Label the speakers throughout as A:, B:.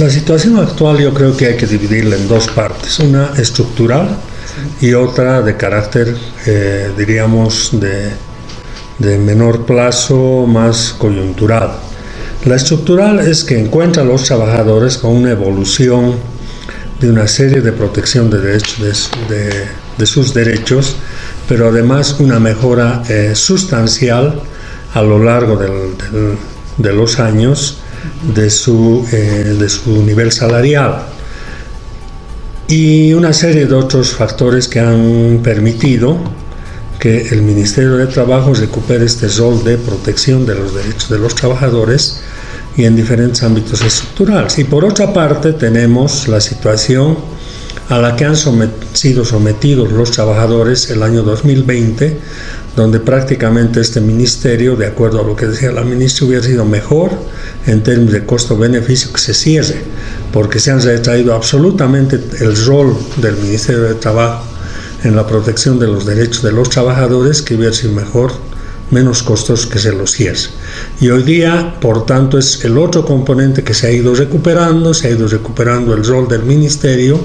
A: La situación actual yo creo que hay que dividirla en dos partes, una estructural y otra de carácter, diríamos, de menor plazo, más coyuntural. La estructural es que encuentra a los trabajadores con una evolución de una serie de protección de derechos, de sus derechos, pero además una mejora sustancial a lo largo de los años de su nivel salarial, y una serie de otros factores que han permitido que el Ministerio de Trabajo recupere este rol de protección de los derechos de los trabajadores y en diferentes ámbitos estructurales. Y por otra parte tenemos la situación a la que han sido sometidos los trabajadores el año 2020, donde prácticamente este ministerio, de acuerdo a lo que decía la ministra, hubiera sido mejor en términos de costo-beneficio que se cierre, porque se han retraído absolutamente el rol del Ministerio de Trabajo en la protección de los derechos de los trabajadores, que hubiera sido mejor, menos costos que se los cierre. Y hoy día, por tanto, es el otro componente que se ha ido recuperando el rol del Ministerio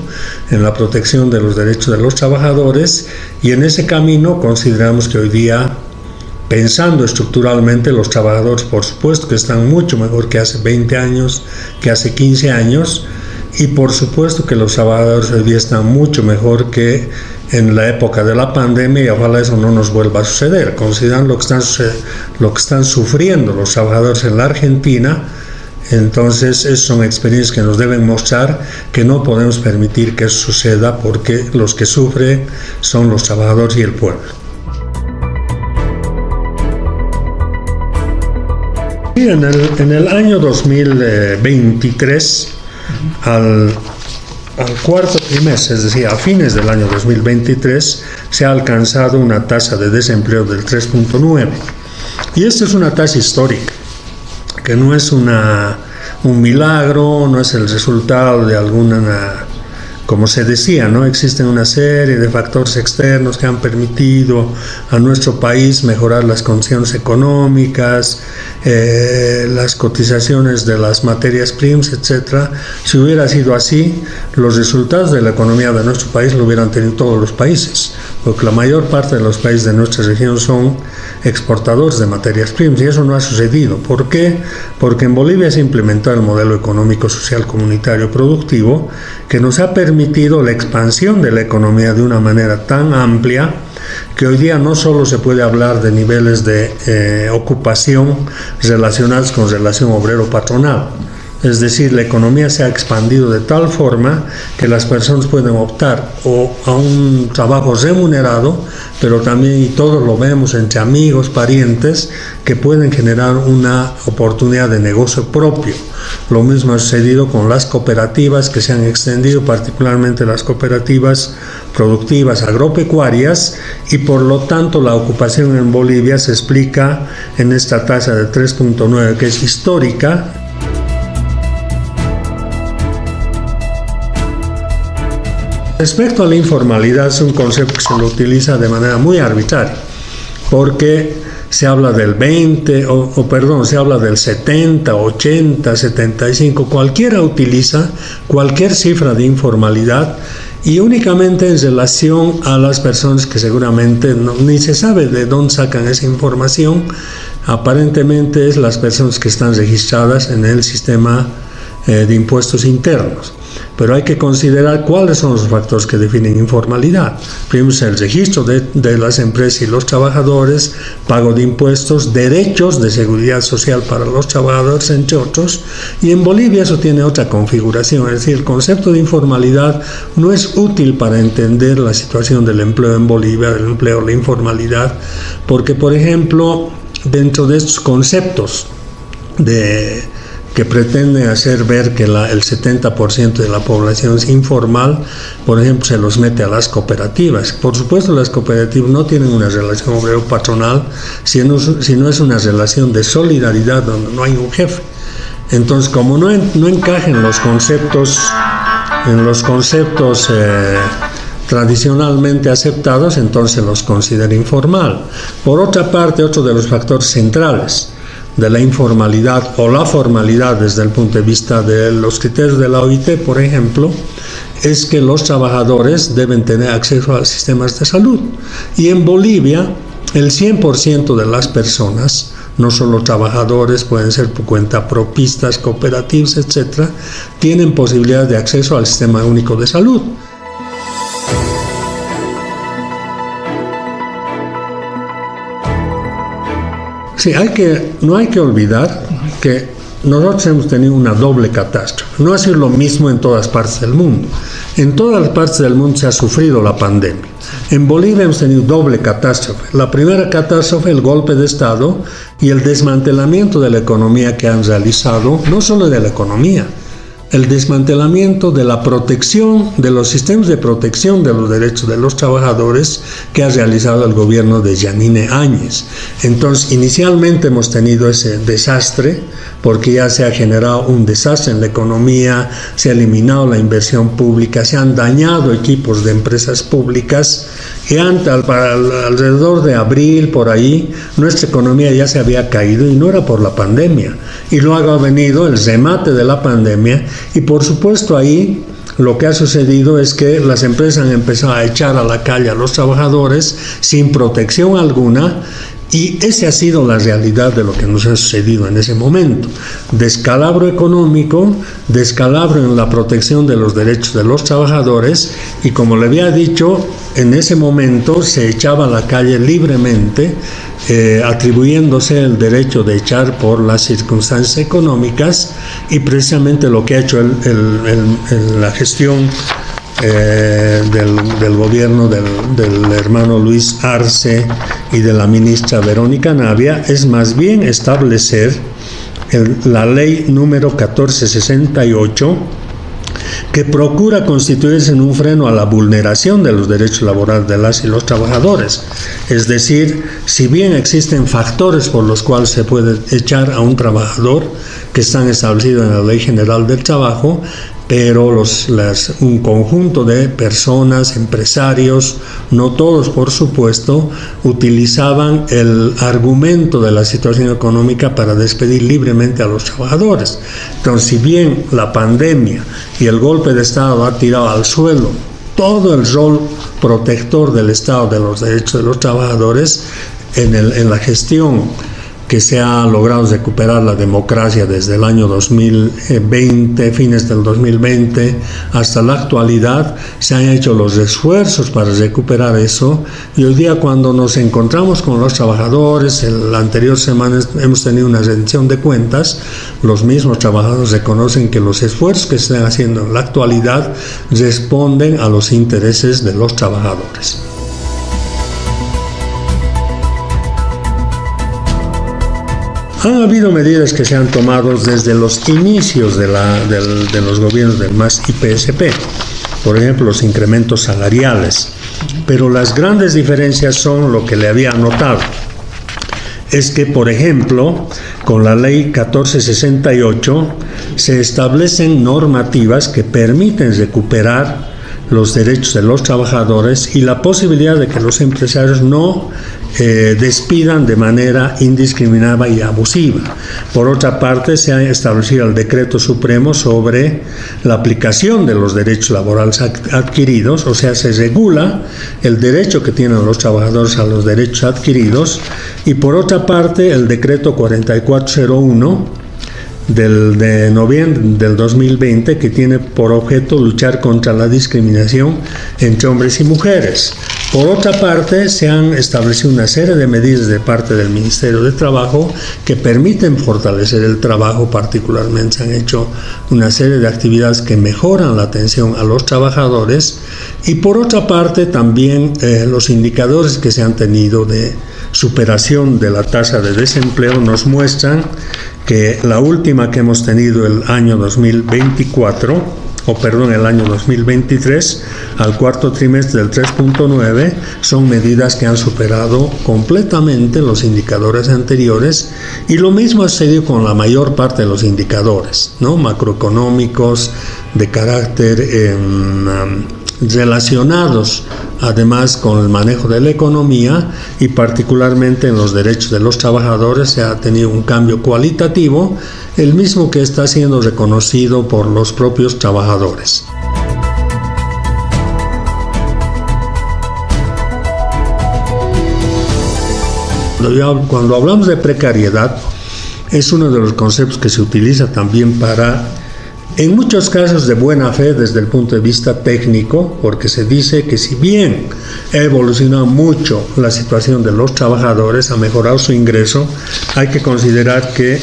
A: en la protección de los derechos de los trabajadores, y en ese camino consideramos que hoy día, pensando estructuralmente, los trabajadores, por supuesto, que están mucho mejor que hace 20 años, que hace 15 años, y por supuesto que los trabajadores hoy día están mucho mejor que en la época de la pandemia, y ojalá eso no nos vuelva a suceder. Considerando lo que están sufriendo los trabajadores en la Argentina, entonces esas son experiencias que nos deben mostrar que no podemos permitir que eso suceda, porque los que sufren son los trabajadores y el pueblo. En el año 2023, al cuarto trimestre, es decir, a fines del año 2023, se ha alcanzado una tasa de desempleo del 3.9. Y esta es una tasa histórica, que no es un milagro, no es el resultado de alguna, como se decía, ¿no? Existen una serie de factores externos que han permitido a nuestro país mejorar las condiciones económicas, las cotizaciones de las materias primas, etc. Si hubiera sido así, los resultados de la economía de nuestro país lo hubieran tenido todos los países, porque la mayor parte de los países de nuestra región son exportadores de materias primas, y eso no ha sucedido. ¿Por qué? Porque en Bolivia se implementó el modelo económico, social, comunitario, productivo, que nos ha permitido la expansión de la economía de una manera tan amplia que hoy día no solo se puede hablar de niveles de ocupación relacionados con relación obrero-patronal. Es decir, la economía se ha expandido de tal forma que las personas pueden optar o a un trabajo remunerado, pero también, y todos lo vemos entre amigos, parientes, que pueden generar una oportunidad de negocio propio. Lo mismo ha sucedido con las cooperativas, que se han extendido, particularmente las cooperativas productivas agropecuarias, y por lo tanto la ocupación en Bolivia se explica en esta tasa de 3.9, que es histórica. Respecto a la informalidad, es un concepto que se lo utiliza de manera muy arbitraria, porque se habla del 20, se habla del 70, 80, 75, cualquiera utiliza cualquier cifra de informalidad, y únicamente en relación a las personas que seguramente ni se sabe de dónde sacan esa información. Aparentemente es las personas que están registradas en el sistema de impuestos internos. Pero hay que considerar cuáles son los factores que definen informalidad. Primero es el registro de las empresas y los trabajadores, pago de impuestos, derechos de seguridad social para los trabajadores, entre otros. Y en Bolivia eso tiene otra configuración, es decir, el concepto de informalidad no es útil para entender la situación del empleo en Bolivia, del empleo, la informalidad, porque, por ejemplo, dentro de estos conceptos que pretenden hacer ver que el 70% de la población es informal, por ejemplo, se los mete a las cooperativas. Por supuesto, las cooperativas no tienen una relación obrero-patronal, sino es una relación de solidaridad donde no hay un jefe. Entonces, como no encaja en los conceptos tradicionalmente aceptados, entonces los considera informal. Por otra parte, otro de los factores centrales de la informalidad o la formalidad desde el punto de vista de los criterios de la OIT, por ejemplo, es que los trabajadores deben tener acceso a sistemas de salud. Y en Bolivia, el 100% de las personas, no solo trabajadores, pueden ser por cuenta propistas, cooperativas, etcétera, tienen posibilidad de acceso al Sistema Único de Salud. Sí, no hay que olvidar que nosotros hemos tenido una doble catástrofe. No ha sido lo mismo en todas partes del mundo. En todas las partes del mundo se ha sufrido la pandemia. En Bolivia hemos tenido doble catástrofe. La primera catástrofe, el golpe de Estado y el desmantelamiento de la economía que han realizado, no solo de la economía, el desmantelamiento de la protección, de los sistemas de protección de los derechos de los trabajadores que ha realizado el gobierno de Yanine Áñez. Entonces, inicialmente hemos tenido ese desastre, porque ya se ha generado un desastre en la economía, se ha eliminado la inversión pública, se han dañado equipos de empresas públicas, y alrededor de abril, por ahí, nuestra economía ya se había caído, y no era por la pandemia. Y luego ha venido el remate de la pandemia, y por supuesto ahí lo que ha sucedido es que las empresas han empezado a echar a la calle a los trabajadores sin protección alguna, y esa ha sido la realidad de lo que nos ha sucedido en ese momento. Descalabro económico, descalabro en la protección de los derechos de los trabajadores, y como le había dicho, en ese momento se echaba a la calle libremente, atribuyéndose el derecho de echar por las circunstancias económicas, y precisamente lo que ha hecho la gestión del gobierno del hermano Luis Arce y de la ministra Verónica Navia es más bien establecer la ley número 1468, que procura constituirse en un freno a la vulneración de los derechos laborales de las y los trabajadores. Es decir, si bien existen factores por los cuales se puede echar a un trabajador que están establecidos en la Ley General del Trabajo, pero un conjunto de personas, empresarios, no todos por supuesto, utilizaban el argumento de la situación económica para despedir libremente a los trabajadores. Entonces, si bien la pandemia y el golpe de Estado ha tirado al suelo todo el rol protector del Estado de los derechos de los trabajadores, en la gestión que se ha logrado recuperar la democracia desde el año 2020, fines del 2020, hasta la actualidad, se han hecho los esfuerzos para recuperar eso, y hoy día cuando nos encontramos con los trabajadores, la anterior semana hemos tenido una rendición de cuentas, los mismos trabajadores reconocen que los esfuerzos que se están haciendo en la actualidad responden a los intereses de los trabajadores. Han habido medidas que se han tomado desde los inicios de los gobiernos del MAS y PSP, por ejemplo, los incrementos salariales, pero las grandes diferencias son lo que le había anotado. Es que, por ejemplo, con la ley 1468 se establecen normativas que permiten recuperar los derechos de los trabajadores y la posibilidad de que los empresarios no despidan de manera indiscriminada y abusiva. Por otra parte, se ha establecido el Decreto Supremo sobre la aplicación de los derechos laborales adquiridos, o sea, se regula el derecho que tienen los trabajadores a los derechos adquiridos, y por otra parte, el Decreto 4401 de noviembre del 2020, que tiene por objeto luchar contra la discriminación entre hombres y mujeres. Por otra parte, se han establecido una serie de medidas de parte del Ministerio de Trabajo que permiten fortalecer el trabajo. Particularmente se han hecho una serie de actividades que mejoran la atención a los trabajadores, y por otra parte también los indicadores que se han tenido de superación de la tasa de desempleo nos muestran que la última que hemos tenido el año 2023, al cuarto trimestre del 3.9, son medidas que han superado completamente los indicadores anteriores, y lo mismo ha sucedido con la mayor parte de los indicadores, ¿no?, macroeconómicos, de carácter relacionados además con el manejo de la economía y particularmente en los derechos de los trabajadores. Se ha tenido un cambio cualitativo, el mismo que está siendo reconocido por los propios trabajadores. Cuando hablamos de precariedad, es uno de los conceptos que se utiliza también para, en muchos casos de buena fe desde el punto de vista técnico, porque se dice que si bien ha evolucionado mucho la situación de los trabajadores, ha mejorado su ingreso, hay que considerar que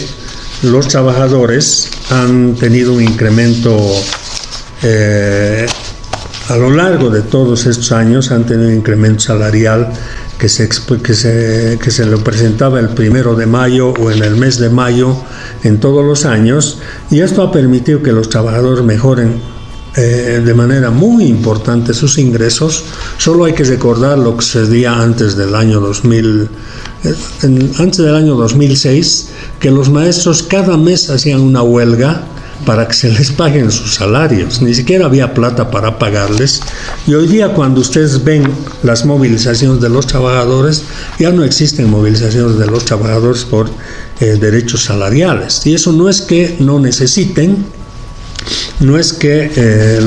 A: los trabajadores han tenido un incremento a lo largo de todos estos años, han tenido un incremento salarial que se lo presentaba el 1 de mayo o en el mes de mayo en todos los años, y esto ha permitido que los trabajadores mejoren de manera muy importante sus ingresos. Solo hay que recordar lo que sucedía antes del año 2006, que los maestros cada mes hacían una huelga para que se les paguen sus salarios. Ni siquiera había plata para pagarles. Y hoy día, cuando ustedes ven las movilizaciones de los trabajadores, ya no existen movilizaciones de los trabajadores por derechos salariales. Y eso no es que no necesiten, no es que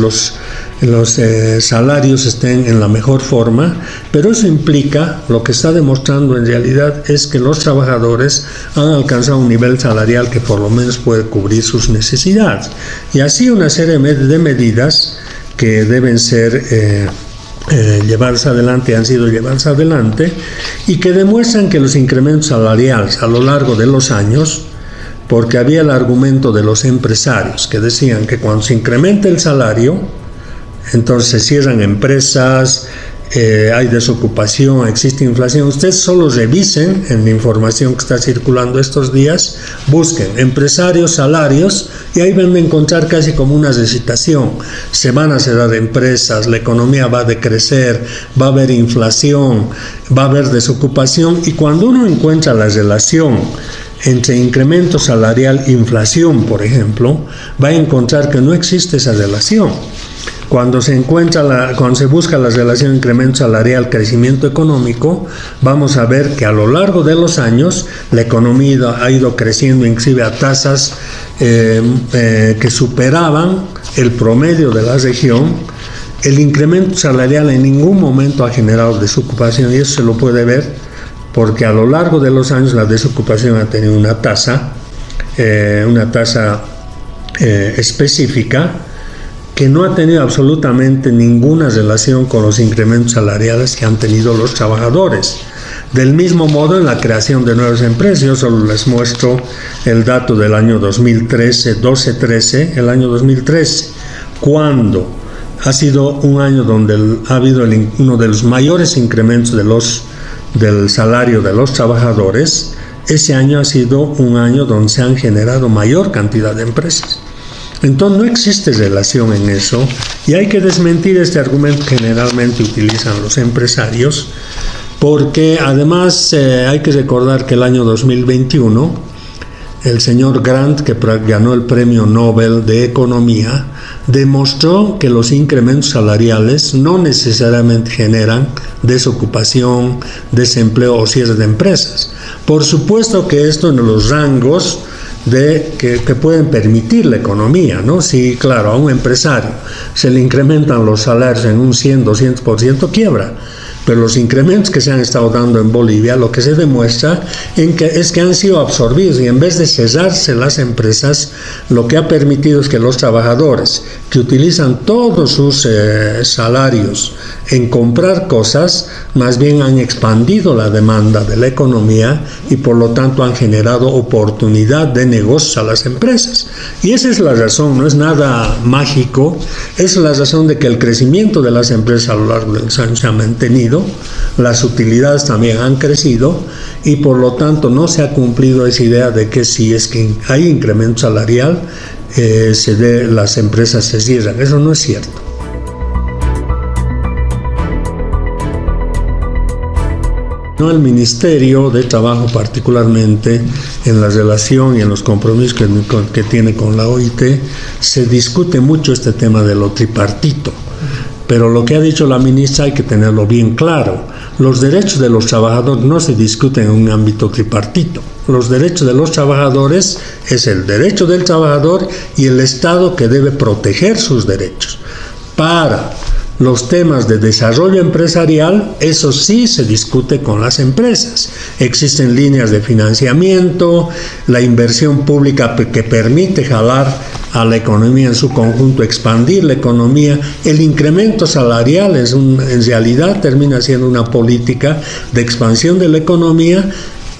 A: los salarios estén en la mejor forma, pero eso implica, lo que está demostrando en realidad es que los trabajadores han alcanzado un nivel salarial que por lo menos puede cubrir sus necesidades. Y así una serie de medidas que deben ser llevarse adelante, han sido llevadas adelante, y que demuestran que los incrementos salariales a lo largo de los años, porque había el argumento de los empresarios que decían que cuando se incrementa el salario, entonces se cierran empresas, hay desocupación, existe inflación. Ustedes solo revisen en la información que está circulando estos días, busquen empresarios, salarios, y ahí van a encontrar casi como una recitación. Se van a cerrar empresas, la economía va a decrecer, va a haber inflación, va a haber desocupación, y cuando uno encuentra la relación entre incremento salarial e inflación, por ejemplo, va a encontrar que no existe esa relación. Cuando se busca la relación incremento salarial, crecimiento económico, vamos a ver que a lo largo de los años la economía ha ido creciendo inclusive a tasas que superaban el promedio de la región. El incremento salarial en ningún momento ha generado desocupación, y eso se lo puede ver porque a lo largo de los años la desocupación ha tenido una tasa específica que no ha tenido absolutamente ninguna relación con los incrementos salariales que han tenido los trabajadores. Del mismo modo, en la creación de nuevas empresas, yo solo les muestro el dato del año 2013, el año 2013, cuando ha sido un año donde ha habido uno de los mayores incrementos del salario de los trabajadores. Ese año ha sido un año donde se han generado mayor cantidad de empresas. Entonces no existe relación en eso, y hay que desmentir este argumento que generalmente utilizan los empresarios, porque además hay que recordar que el año 2021 el señor Grant, que ganó el Premio Nobel de Economía, demostró que los incrementos salariales no necesariamente generan desocupación, desempleo o cierre de empresas. Por supuesto que esto en los rangos que pueden permitir la economía, ¿no? Si, claro, a un empresario se le incrementan los salarios en un 100, 200%, quiebra. Pero los incrementos que se han estado dando en Bolivia, lo que se demuestra es que han sido absorbidos, y en vez de cerrarse las empresas, lo que ha permitido es que los trabajadores que utilizan todos sus salarios en comprar cosas, más bien han expandido la demanda de la economía y por lo tanto han generado oportunidad de negocios a las empresas. Y esa es la razón, no es nada mágico, es la razón de que el crecimiento de las empresas a lo largo de los años se ha mantenido, las utilidades también han crecido, y por lo tanto no se ha cumplido esa idea de que si es que hay incremento salarial, las empresas se cierran. Eso no es cierto. No, el Ministerio de Trabajo, particularmente en la relación y en los compromisos que tiene con la OIT, se discute mucho este tema de lo tripartito. pero lo que ha dicho la ministra hay que tenerlo bien claro. Los derechos de los trabajadores no se discuten en un ámbito tripartito. Los derechos de los trabajadores es el derecho del trabajador y el Estado que debe proteger sus derechos. Para los temas de desarrollo empresarial, eso sí se discute con las empresas. Existen líneas de financiamiento, la inversión pública que permite jalar a la economía en su conjunto, expandir la economía. El incremento salarial en realidad termina siendo una política de expansión de la economía.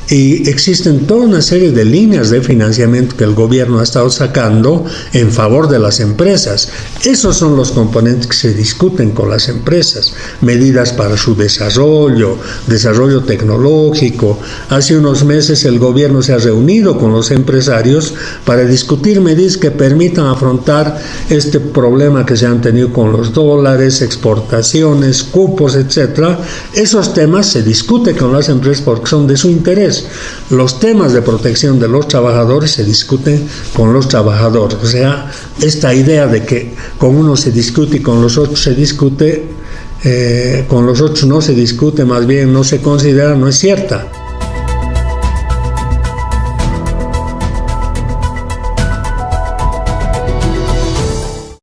A: Y existen toda una serie de líneas de financiamiento que el gobierno ha estado sacando en favor de las empresas. Esos son los componentes que se discuten con las empresas. Medidas para su desarrollo tecnológico. Hace unos meses el gobierno se ha reunido con los empresarios para discutir medidas que permitan afrontar este problema que se han tenido con los dólares, exportaciones, cupos, etc. Esos temas se discuten con las empresas porque son de su interés. Los temas de protección de los trabajadores se discuten con los trabajadores. O sea, esta idea de que con uno se discute y con los otros se discute, con los otros no se discute, más bien no se considera, no es cierta.